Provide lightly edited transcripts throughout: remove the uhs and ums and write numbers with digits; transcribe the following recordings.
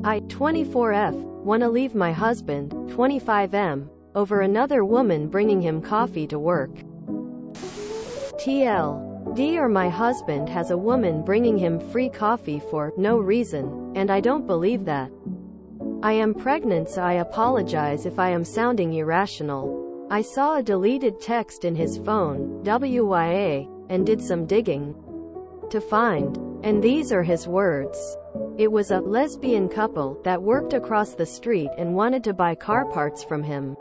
I, 24F, wanna leave my husband, 25M, over another woman bringing him coffee to work. TL. D or my husband has a woman bringing him free coffee for no reason, and I don't believe that. I am pregnant, so I apologize if I am sounding irrational. I saw a deleted text in his phone, WYA, and did some digging to find. And these are his words. It was a lesbian couple that worked across the street and wanted to buy car parts from him.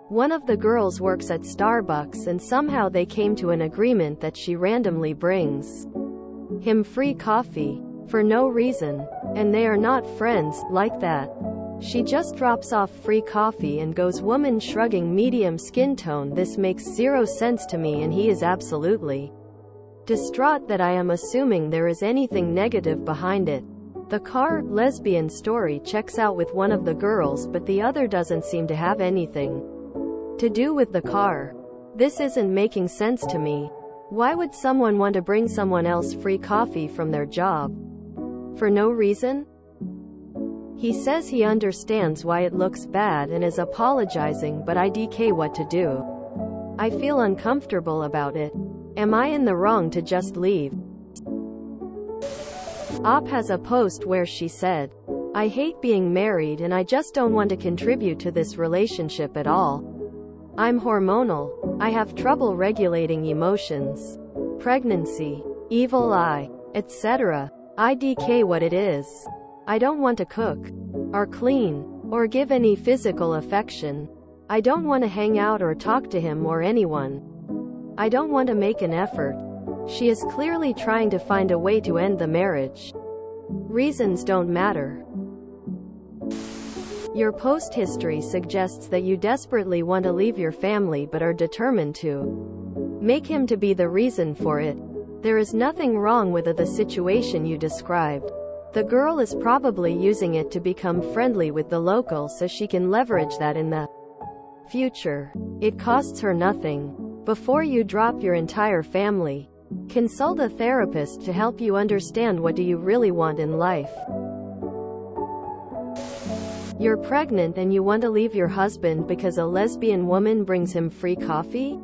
One of the girls works at Starbucks, and somehow they came to an agreement that she randomly brings him free coffee for no reason. And they are not friends like that. She just drops off free coffee and goes. Woman shrugging, medium skin tone. This makes zero sense to me, and he is absolutely distraught that I am assuming there is anything negative behind it. The car lesbian story checks out with one of the girls, but the other doesn't seem to have anything to do with the car. This isn't making sense to me. Why would someone want to bring someone else free coffee from their job? For no reason? He says he understands why it looks bad and is apologizing, but I DK what to do. I feel uncomfortable about it. Am I in the wrong to just leave? Op has a post where she said, I hate being married and I just don't want to contribute to this relationship at all. I'm hormonal. I have trouble regulating emotions. Pregnancy. Evil eye. Etc. I DK what it is. I don't want to cook, or clean, or give any physical affection. I don't want to hang out or talk to him or anyone. I don't want to make an effort. She is clearly trying to find a way to end the marriage. Reasons don't matter. Your post history suggests that you desperately want to leave your family but are determined to make him to be the reason for it. There is nothing wrong with the situation you described. The girl is probably using it to become friendly with the locals so she can leverage that in the future. It costs her nothing. Before you drop your entire family, consult a therapist to help you understand what do you really want in life. You're pregnant and you want to leave your husband because a lesbian woman brings him free coffee?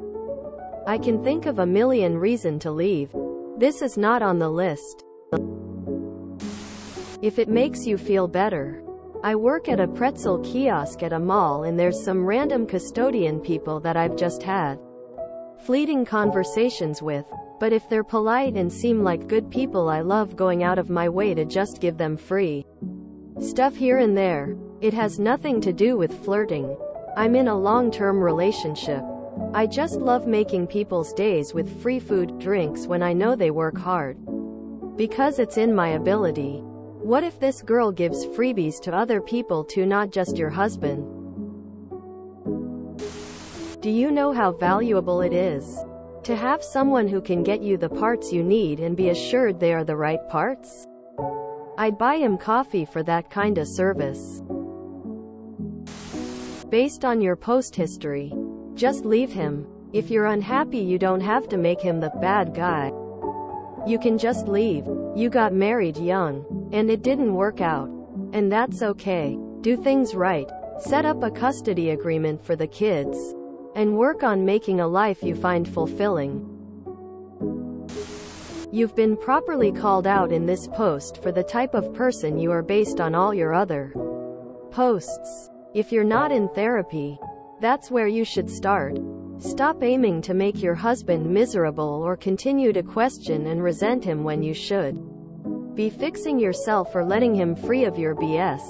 I can think of a million reasons to leave. This is not on the list. If it makes you feel better. I work at a pretzel kiosk at a mall, and there's some random custodian people that I've just had fleeting conversations with. But if they're polite and seem like good people, I love going out of my way to just give them free stuff here and there. It has nothing to do with flirting. I'm in a long-term relationship. I just love making people's days with free food, drinks when I know they work hard. Because it's in my ability. What if this girl gives freebies to other people too, not just your husband? Do you know how valuable it is to have someone who can get you the parts you need and be assured they are the right parts? I'd buy him coffee for that kind of service. Based on your post history, just leave him. If you're unhappy, you don't have to make him the bad guy. You can just leave. You got married young, and it didn't work out. And that's okay. Do things right. Set up a custody agreement for the kids. And work on making a life you find fulfilling. You've been properly called out in this post for the type of person you are based on all your other posts. If you're not in therapy, that's where you should start. Stop aiming to make your husband miserable or continue to question and resent him when you should be fixing yourself or letting him free of your BS.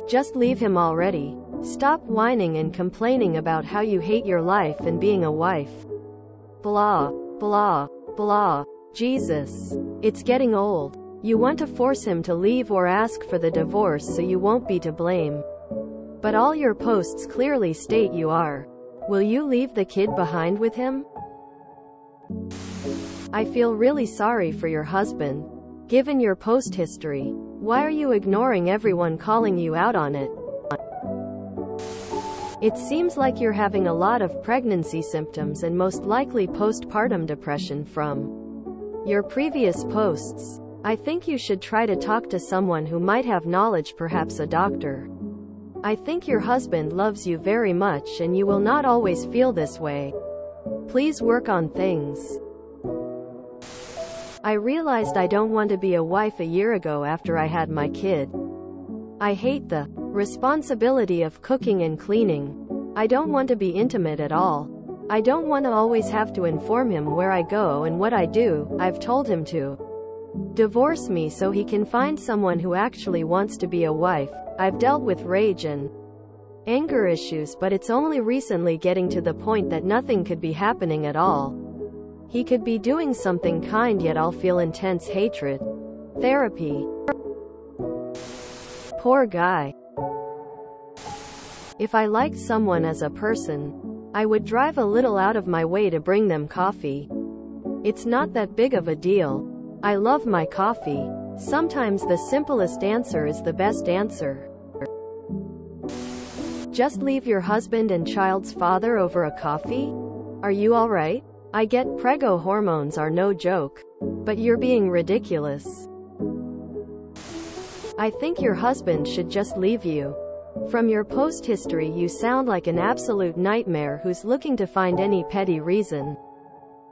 Just leave him already. Stop whining and complaining about how you hate your life and being a wife. Blah, blah, blah. Jesus. It's getting old. You want to force him to leave or ask for the divorce so you won't be to blame. But all your posts clearly state you are. Will you leave the kid behind with him? I feel really sorry for your husband. Given your post history, why are you ignoring everyone calling you out on it? It seems like you're having a lot of pregnancy symptoms and most likely postpartum depression from your previous posts. I think you should try to talk to someone who might have knowledge, perhaps a doctor. I think your husband loves you very much and you will not always feel this way. Please work on things. I realized I don't want to be a wife a year ago after I had my kid. I hate the responsibility of cooking and cleaning. I don't want to be intimate at all. I don't want to always have to inform him where I go and what I do. I've told him to divorce me so he can find someone who actually wants to be a wife. I've dealt with rage and anger issues, but it's only recently getting to the point that nothing could be happening at all. He could be doing something kind, yet I'll feel intense hatred. Therapy. Poor guy. If I liked someone as a person, I would drive a little out of my way to bring them coffee. It's not that big of a deal. I love my coffee. Sometimes the simplest answer is the best answer. Just leave your husband and child's father over a coffee? Are you alright? I get prego hormones are no joke. But you're being ridiculous. I think your husband should just leave you. From your post history you sound like an absolute nightmare who's looking to find any petty reason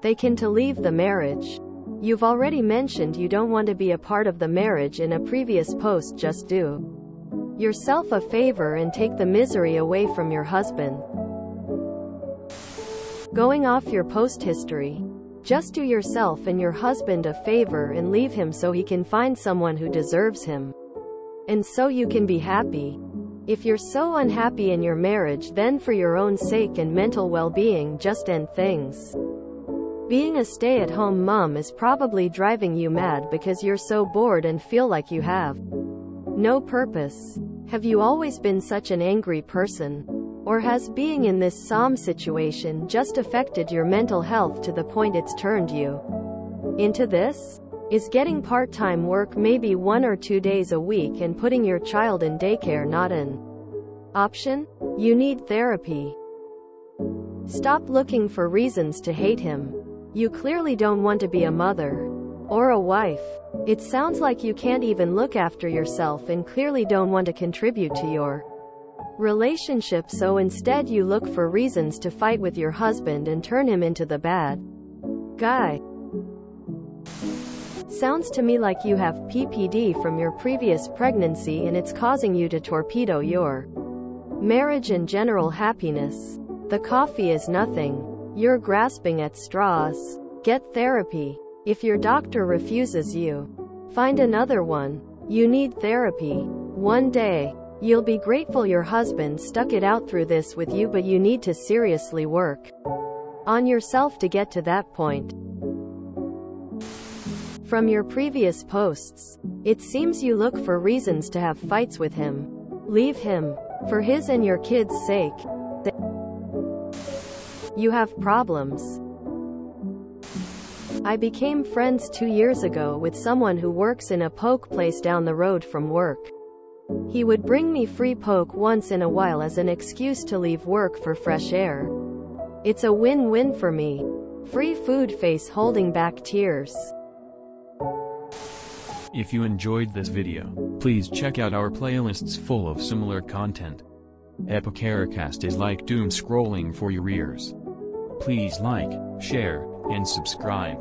they can to leave the marriage. You've already mentioned you don't want to be a part of the marriage in a previous post. Just do yourself a favor and take the misery away from your husband. Going off your post history. Just do yourself and your husband a favor and leave him so he can find someone who deserves him. And so you can be happy. If you're so unhappy in your marriage, then for your own sake and mental well-being, just end things. Being a stay-at-home mom is probably driving you mad because you're so bored and feel like you have no purpose. Have you always been such an angry person? Or has being in this Psalm situation just affected your mental health to the point it's turned you into this? Is getting part-time work, maybe 1 or 2 days a week, and putting your child in daycare not an option? You need therapy. Stop looking for reasons to hate him. You clearly don't want to be a mother or a wife. It sounds like you can't even look after yourself and clearly don't want to contribute to your relationship, so instead you look for reasons to fight with your husband and turn him into the bad guy. Sounds to me like you have PPD from your previous pregnancy and it's causing you to torpedo your marriage and general happiness. The coffee is nothing. You're grasping at straws. Get therapy. If your doctor refuses you, find another one. You need therapy. One day, you'll be grateful your husband stuck it out through this with you, but you need to seriously work on yourself to get to that point. From your previous posts, it seems you look for reasons to have fights with him. Leave him. For his and your kids' sake. You have problems. I became friends 2 years ago with someone who works in a poke place down the road from work. He would bring me free poke once in a while as an excuse to leave work for fresh air. It's a win-win for me. Free food, face holding back tears. If you enjoyed this video, please check out our playlists full of similar content. Epicaricast is like doom scrolling for your ears. Please like, share, and subscribe.